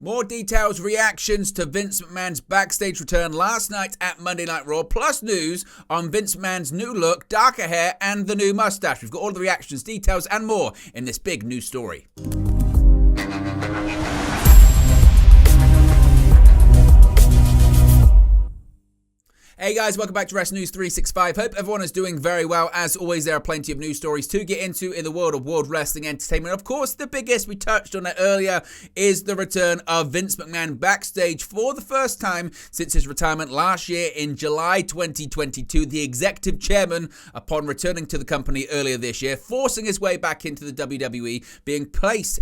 More details, reactions to Vince McMahon's backstage return last night at Monday Night Raw, plus news on Vince McMahon's new look, darker hair, and the new mustache. We've got all the reactions, details, and more in this big news story. Hey guys, welcome back to Wrestling News 365. Hope everyone is doing very well. As always, there are plenty of news stories to get into in the world of World Wrestling Entertainment. Of course, the biggest, we touched on it earlier, is the return of Vince McMahon backstage for the first time since his retirement last year in July 2022. The executive chairman, upon returning to the company earlier this year, forcing his way back into the WWE, being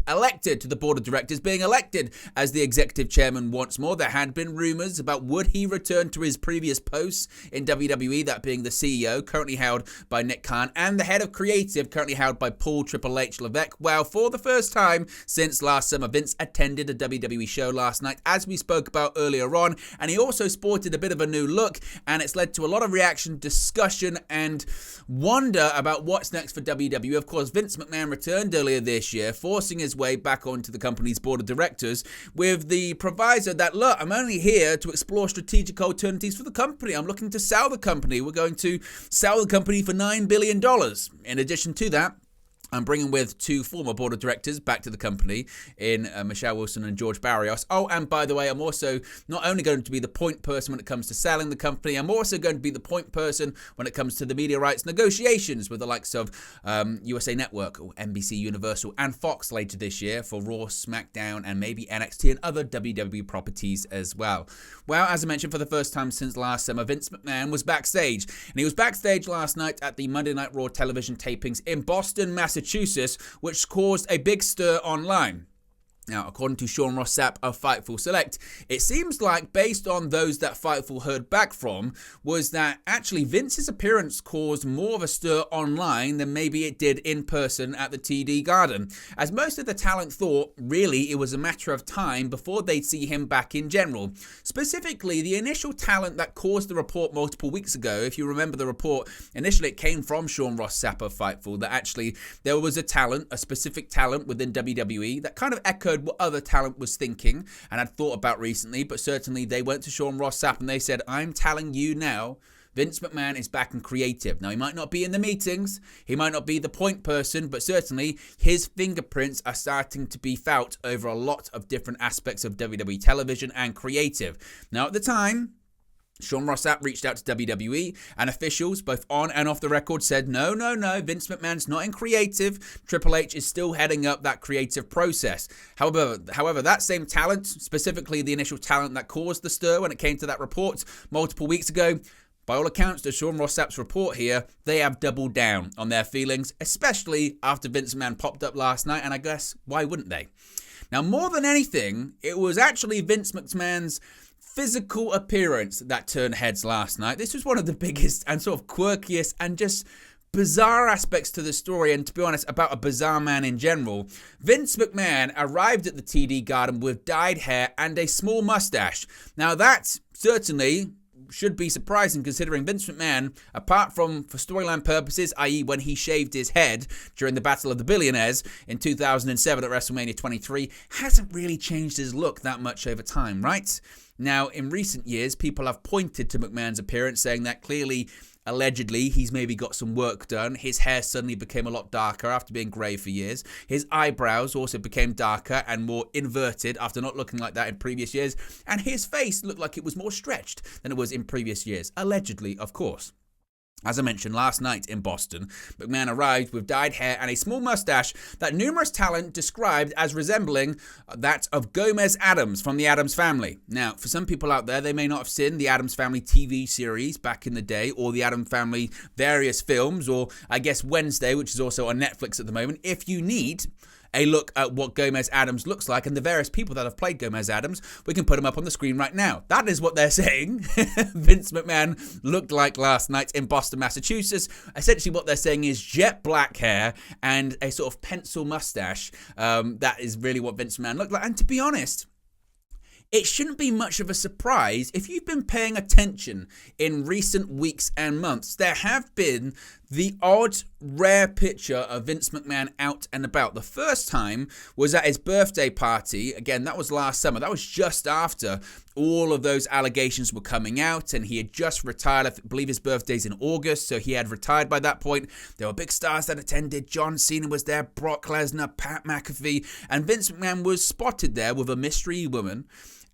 elected to the board of directors, being elected as the executive chairman once more. There had been rumors about would he return to his previous post in WWE, that being the CEO, currently held by Nick Khan, and the head of creative, currently held by Paul Triple H Levesque. Well, for the first time since last summer, Vince attended a WWE show last night, as we spoke about earlier on, and he also sported a bit of a new look, and it's led to a lot of reaction, discussion, and wonder about what's next for WWE. Of course, Vince McMahon returned earlier this year, forcing his way back onto the company's board of directors, with the proviso that, look, I'm only here to explore strategic alternatives for the company. I'm looking to sell the company. We're going to sell the company for $9 billion. In addition to that, I'm bringing with two former board of directors back to the company in Michelle Wilson and George Barrios. Oh, and by the way, I'm also not only going to be the point person when it comes to selling the company, I'm also going to be the point person when it comes to the media rights negotiations with the likes of USA Network, or NBC Universal, and Fox later this year for Raw, SmackDown, and maybe NXT and other WWE properties as well. Well, as I mentioned, for the first time since last summer, Vince McMahon was backstage. And he was backstage last night at the Monday Night Raw television tapings in Boston, Massachusetts, which caused a big stir online. Now, according to Sean Ross Sapp of Fightful Select, it seems like, based on those that Fightful heard back from, was that actually Vince's appearance caused more of a stir online than maybe it did in person at the TD Garden, as most of the talent thought really it was a matter of time before they'd see him back in general. Specifically, the initial talent that caused the report multiple weeks ago, if you remember the report, initially it came from Sean Ross Sapp of Fightful, that actually there was a specific talent within WWE that kind of echoed what other talent was thinking and had thought about recently, but certainly they went to Sean Ross Sapp and they said, I'm telling you now, Vince McMahon is back in creative. Now, he might not be in the meetings, he might not be the point person, but certainly his fingerprints are starting to be felt over a lot of different aspects of WWE television and creative. Now, at the time, Sean Ross Sapp reached out to WWE, and officials, both on and off the record, said, no, Vince McMahon's not in creative. Triple H is still heading up that creative process. However, that same talent, specifically the initial talent that caused the stir when it came to that report multiple weeks ago, by all accounts, to Sean Ross Sapp's report here, they have doubled down on their feelings, especially after Vince McMahon popped up last night, and I guess, why wouldn't they? Now, more than anything, it was actually Vince McMahon's physical appearance that turned heads last night. This was one of the biggest and sort of quirkiest and just bizarre aspects to the story, and to be honest, about a bizarre man in general. Vince McMahon arrived at the TD Garden with dyed hair and a small mustache. Now, that certainly should be surprising, considering Vince McMahon, apart from for storyline purposes, i.e. when he shaved his head during the Battle of the Billionaires in 2007 at WrestleMania 23, hasn't really changed his look that much over time, right? Now, in recent years, people have pointed to McMahon's appearance, saying that clearly, allegedly, he's maybe got some work done. His hair suddenly became a lot darker after being grey for years. His eyebrows also became darker and more inverted after not looking like that in previous years. And his face looked like it was more stretched than it was in previous years. Allegedly, of course. As I mentioned last night in Boston, McMahon arrived with dyed hair and a small mustache that numerous talent described as resembling that of Gomez Addams from the Addams Family. Now, for some people out there, they may not have seen the Addams Family TV series back in the day, or the Addams Family various films, or I guess Wednesday, which is also on Netflix at the moment. If you need a look at what Gomez Addams looks like and the various people that have played Gomez Addams, we can put them up on the screen right now. That is what they're saying Vince McMahon looked like last night in Boston, Massachusetts. Essentially what they're saying is jet black hair and a sort of pencil mustache. That is really what Vince McMahon looked like. And to be honest, it shouldn't be much of a surprise if you've been paying attention in recent weeks and months. There have been the odd rare picture of Vince McMahon out and about. The first time was at his birthday party. Again, that was last summer. That was just after all of those allegations were coming out, and he had just retired. I believe his birthday's in August, so he had retired by that point. There were big stars that attended. John Cena was there, Brock Lesnar, Pat McAfee, and Vince McMahon was spotted there with a mystery woman.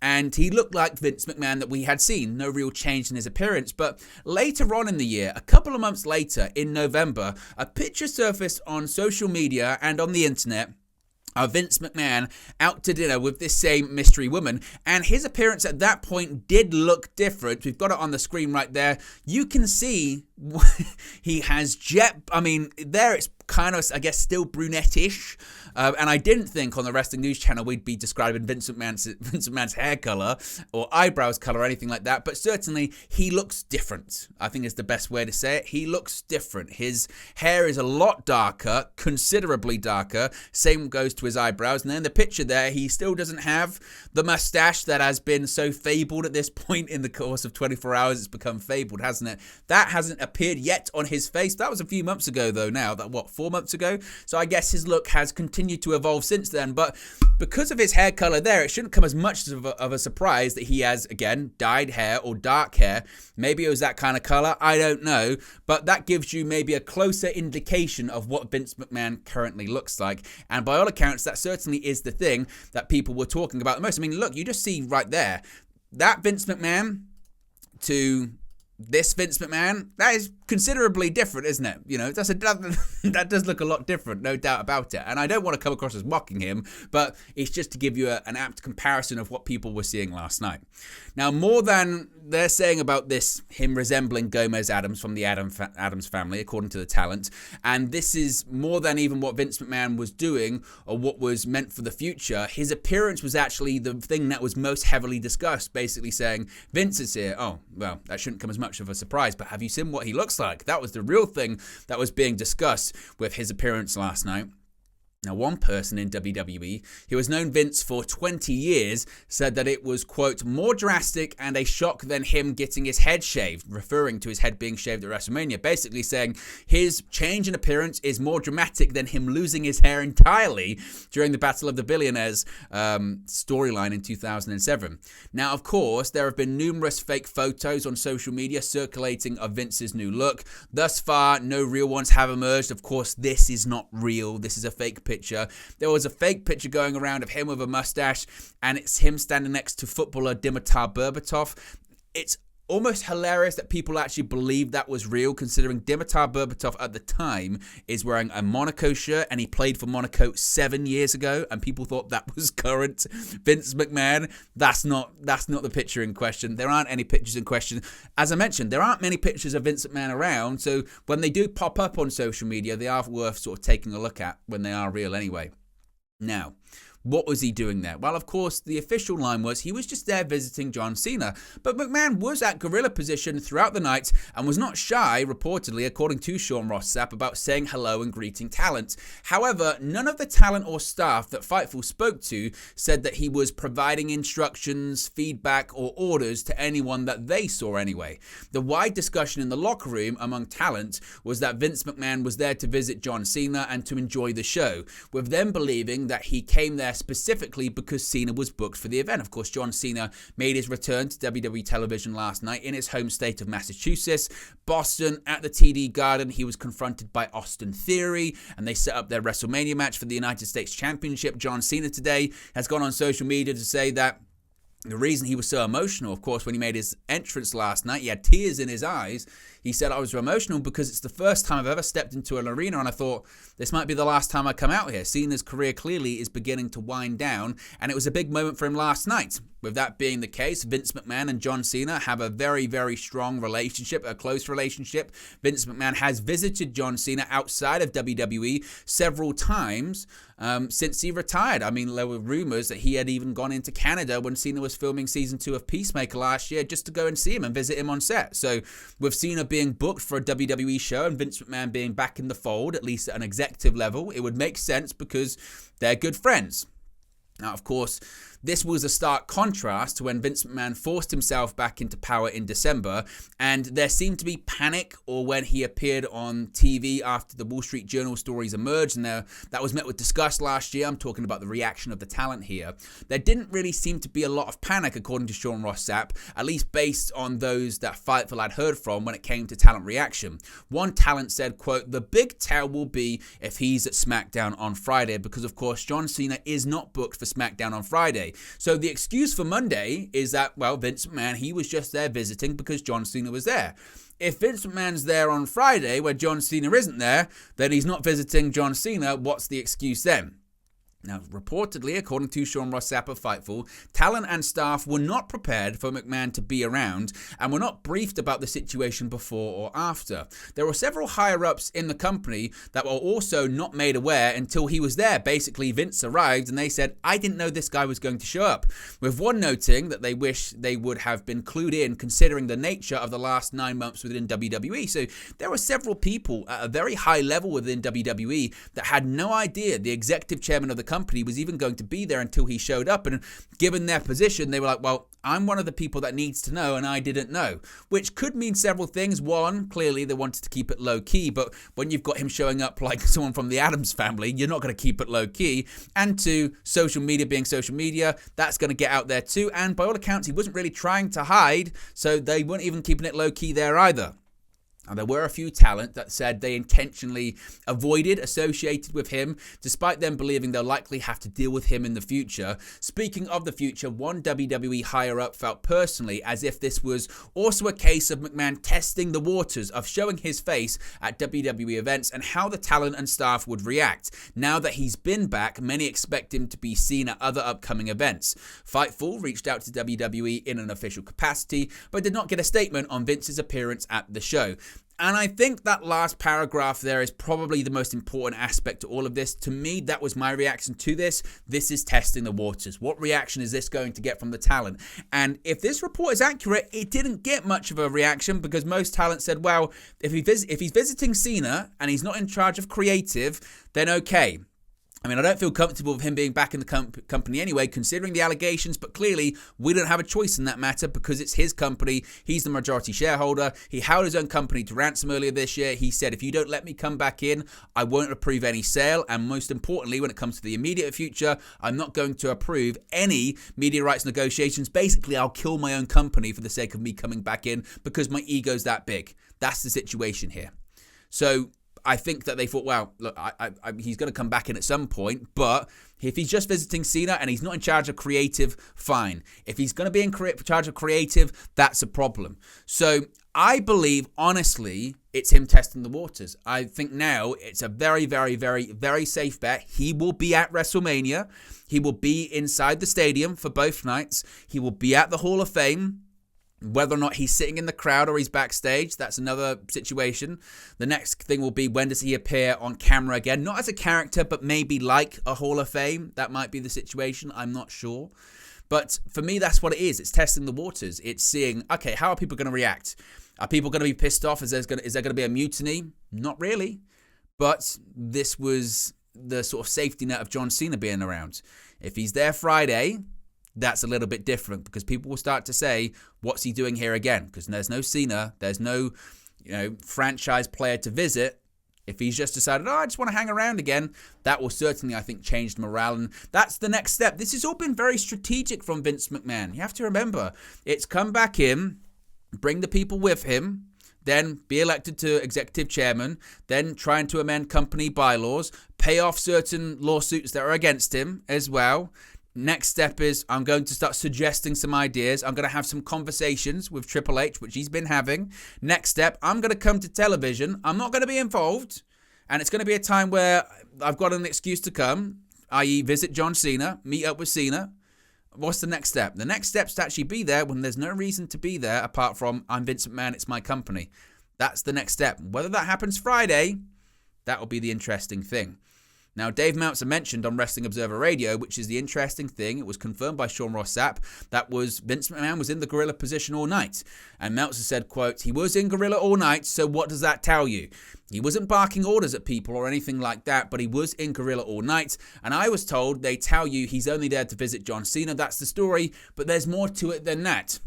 And he looked like Vince McMahon that we had seen. No real change in his appearance. But later on in the year, a couple of months later, in November, a picture surfaced on social media and on the internet of Vince McMahon out to dinner with this same mystery woman. And his appearance at that point did look different. We've got it on the screen right there. You can see he has there it's kind of, I guess, still brunette-ish. And I didn't think on the Wrestling News Channel we'd be describing Vince McMahon's hair color or eyebrows color or anything like that. But certainly he looks different. I think is the best way to say it. He looks different. His hair is a lot darker, considerably darker. Same goes to his eyebrows. And then the picture there, he still doesn't have the mustache that has been so fabled at this point in the course of 24 hours. It's become fabled, hasn't it? That hasn't appeared yet on his face. That was a few months ago, though, now. 4 months ago? So I guess his look has continued to evolve since then. But because of his hair color there, it shouldn't come as much of a surprise that he has, again, dyed hair or dark hair. Maybe it was that kind of color. I don't know. But that gives you maybe a closer indication of what Vince McMahon currently looks like. And by all accounts, that certainly is the thing that people were talking about the most. I mean, look, you just see right there, that Vince McMahon to this Vince McMahon, that is considerably different, isn't it? You know, that does look a lot different, no doubt about it. And I don't want to come across as mocking him, but it's just to give you an apt comparison of what people were seeing last night. Now, more than they're saying about this, him resembling Gomez Addams from the Addams family, according to the talent, and this is more than even what Vince McMahon was doing or what was meant for the future. His appearance was actually the thing that was most heavily discussed, basically saying, Vince is here. Oh, well, that shouldn't come as much of a surprise, but have you seen what he looks like? That was the real thing that was being discussed with his appearance last night. Now, one person in WWE who has known Vince for 20 years said that it was, quote, more drastic and a shock than him getting his head shaved, referring to his head being shaved at WrestleMania, basically saying his change in appearance is more dramatic than him losing his hair entirely during the Battle of the Billionaires storyline in 2007. Now, of course, there have been numerous fake photos on social media circulating of Vince's new look. Thus far, no real ones have emerged. Of course, this is not real. This is a fake picture. There was a fake picture going around of him with a mustache, and it's him standing next to footballer Dimitar Berbatov. It's almost hilarious that people actually believe that was real, considering Dimitar Berbatov at the time is wearing a Monaco shirt, and he played for Monaco 7 years ago, and people thought that was current Vince McMahon. That's not the picture in question. There aren't any pictures in question. As I mentioned, there aren't many pictures of Vince McMahon around, so when they do pop up on social media, they are worth sort of taking a look at when they are real anyway. Now, what was he doing there? Well, of course, the official line was he was just there visiting John Cena. But McMahon was at gorilla position throughout the night and was not shy, reportedly, according to Sean Ross Sapp, about saying hello and greeting talent. However, none of the talent or staff that Fightful spoke to said that he was providing instructions, feedback, or orders to anyone that they saw anyway. The wide discussion in the locker room among talent was that Vince McMahon was there to visit John Cena and to enjoy the show, with them believing that he came there specifically because Cena was booked for the event. Of course, John Cena made his return to WWE television last night in his home state of Massachusetts, Boston. At the TD Garden, he was confronted by Austin Theory, and they set up their WrestleMania match for the United States Championship. John Cena today has gone on social media to say that the reason he was so emotional, of course, when he made his entrance last night, he had tears in his eyes. He said, I was emotional because it's the first time I've ever stepped into an arena, and I thought, this might be the last time I come out here. Cena's career clearly is beginning to wind down, and it was a big moment for him last night. With that being the case, Vince McMahon and John Cena have a very, very strong relationship, a close relationship. Vince McMahon has visited John Cena outside of WWE several times since he retired. I mean, there were rumors that he had even gone into Canada when Cena was filming season 2 of Peacemaker last year just to go and see him and visit him on set. So with Cena being booked for a WWE show and Vince McMahon being back in the fold, at least at an executive level, it would make sense because they're good friends. Now, of course, this was a stark contrast to when Vince McMahon forced himself back into power in December, and there seemed to be panic, or when he appeared on TV after the Wall Street Journal stories emerged, and that was met with disgust last year. I'm talking about the reaction of the talent here. There didn't really seem to be a lot of panic, according to Sean Ross Sapp, at least based on those that Fightful had heard from when it came to talent reaction. One talent said, quote, "The big tell will be if he's at SmackDown on Friday," because of course John Cena is not booked for SmackDown on Friday. So the excuse for Monday is that, well, Vince McMahon, he was just there visiting because John Cena was there. If Vince McMahon's there on Friday where John Cena isn't there, then he's not visiting John Cena. What's the excuse then? Now, reportedly, according to Sean Ross Sapp of Fightful, talent and staff were not prepared for McMahon to be around and were not briefed about the situation before or after. There were several higher-ups in the company that were also not made aware until he was there. Basically, Vince arrived and they said, "I didn't know this guy was going to show up," with one noting that they wish they would have been clued in considering the nature of the last 9 months within WWE. So there were several people at a very high level within WWE that had no idea the executive chairman of the company was even going to be there until he showed up, and given their position they were like, well, I'm one of the people that needs to know and I didn't know, which could mean several things. One, clearly they wanted to keep it low key, but when you've got him showing up like someone from the Addams family, you're not going to keep it low key. And two, social media being social media, that's going to get out there too, and by all accounts he wasn't really trying to hide, so they weren't even keeping it low key there either. And there were a few talent that said they intentionally avoided associated with him, despite them believing they'll likely have to deal with him in the future. Speaking of the future, one WWE higher-up felt personally as if this was also a case of McMahon testing the waters of showing his face at WWE events and how the talent and staff would react. Now that he's been back, many expect him to be seen at other upcoming events. Fightful reached out to WWE in an official capacity, but did not get a statement on Vince's appearance at the show. And I think that last paragraph there is probably the most important aspect to all of this. To me, that was my reaction to this. This is testing the waters. What reaction is this going to get from the talent? And if this report is accurate, it didn't get much of a reaction because most talent said, well, if he's visiting Cena and he's not in charge of creative, then okay. I mean, I don't feel comfortable with him being back in the company anyway, considering the allegations, but clearly we don't have a choice in that matter because it's his company. He's the majority shareholder. He held his own company to ransom earlier this year. He said, if you don't let me come back in, I won't approve any sale. And most importantly, when it comes to the immediate future, I'm not going to approve any media rights negotiations. Basically, I'll kill my own company for the sake of me coming back in because my ego's that big. That's the situation here. So I think that they thought, well, look, he's going to come back in at some point, but if he's just visiting Cena and he's not in charge of creative, fine. If he's going to be in charge of creative, that's a problem. So I believe, honestly, it's him testing the waters. I think now it's a very, very, very, very safe bet. He will be at WrestleMania. He will be inside the stadium for both nights. He will be at the Hall of Fame. Whether or not he's sitting in the crowd or he's backstage, that's another situation. The next thing will be, when does he appear on camera again? Not as a character, but maybe like a Hall of Fame. That might be the situation. I'm not sure. But for me, that's what it is. It's testing the waters. It's seeing, okay, how are people going to react? Are people going to be pissed off? Is there going to be a mutiny? Not really. But this was the sort of safety net of John Cena being around. If he's there Friday, that's a little bit different because people will start to say, what's he doing here again? Because there's no Cena, there's no, franchise player to visit. If he's just decided, I just want to hang around again, that will certainly, I think, change the morale. And that's the next step. This has all been very strategic from Vince McMahon. You have to remember, it's come back in, bring the people with him, then be elected to executive chairman, then trying to amend company bylaws, pay off certain lawsuits that are against him as well. Next step is I'm going to start suggesting some ideas. I'm going to have some conversations with Triple H, which he's been having. Next step, I'm going to come to television. I'm not going to be involved. And it's going to be a time where I've got an excuse to come, i.e. visit John Cena, meet up with Cena. What's the next step? The next step's to actually be there when there's no reason to be there apart from I'm Vince McMahon, it's my company. That's the next step. Whether that happens Friday, that will be the interesting thing. Now, Dave Meltzer mentioned on Wrestling Observer Radio, which is the interesting thing, it was confirmed by Sean Ross Sapp, that was Vince McMahon was in the gorilla position all night. And Meltzer said, quote, he was in gorilla all night, so what does that tell you? He wasn't barking orders at people or anything like that, but he was in gorilla all night. And I was told they tell you he's only there to visit John Cena. That's the story, but there's more to it than that.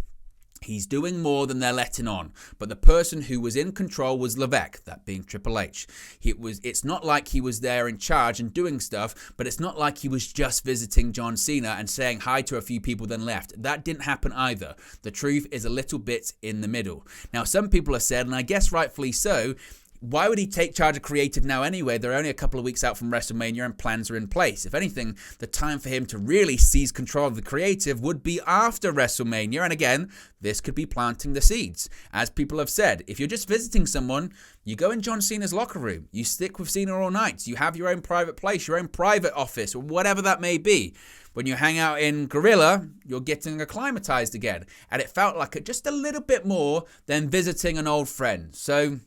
He's doing more than they're letting on. But the person who was in control was Levesque, that being Triple H. It's not like he was there in charge and doing stuff, but it's not like he was just visiting John Cena and saying hi to a few people then left. That didn't happen either. The truth is a little bit in the middle. Now, some people have said, and I guess rightfully so, why would he take charge of creative now anyway? They're only a couple of weeks out from WrestleMania and plans are in place. If anything, the time for him to really seize control of the creative would be after WrestleMania. And again, this could be planting the seeds. As people have said, if you're just visiting someone, you go in John Cena's locker room. You stick with Cena all night. You have your own private place, your own private office, or whatever that may be. When you hang out in Gorilla, you're getting acclimatized again. And it felt like it just a little bit more than visiting an old friend. So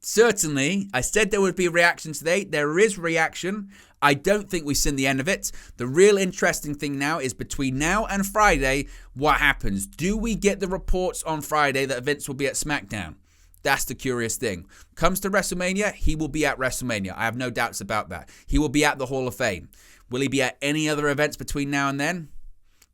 certainly, I said there would be a reaction today. There is reaction. I don't think we've seen the end of it. The real interesting thing now is between now and Friday, what happens? Do we get the reports on Friday that Vince will be at SmackDown? That's the curious thing. Comes to WrestleMania, he will be at WrestleMania. I have no doubts about that. He will be at the Hall of Fame. Will he be at any other events between now and then?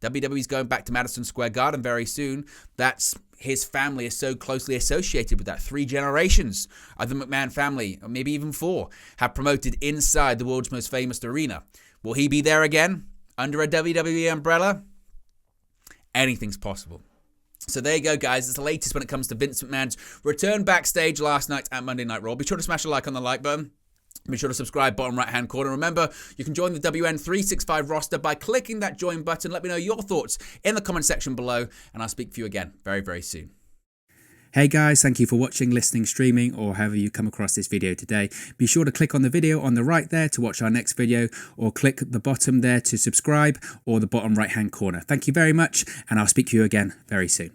WWE's going back to Madison Square Garden very soon. That's his family is so closely associated with that. 3 generations of the McMahon family, or maybe even 4, have promoted inside the world's most famous arena. Will he be there again under a WWE umbrella? Anything's possible. So there you go, guys. It's the latest when it comes to Vince McMahon's return backstage last night at Monday Night Raw. Be sure to smash a like on the like button. Be sure to subscribe, bottom right-hand corner. Remember, you can join the WN365 roster by clicking that join button. Let me know your thoughts in the comment section below, and I'll speak to you again very, very soon. Hey guys, thank you for watching, listening, streaming, or however you come across this video today. Be sure to click on the video on the right there to watch our next video, or click the bottom there to subscribe, or the bottom right-hand corner. Thank you very much, and I'll speak to you again very soon.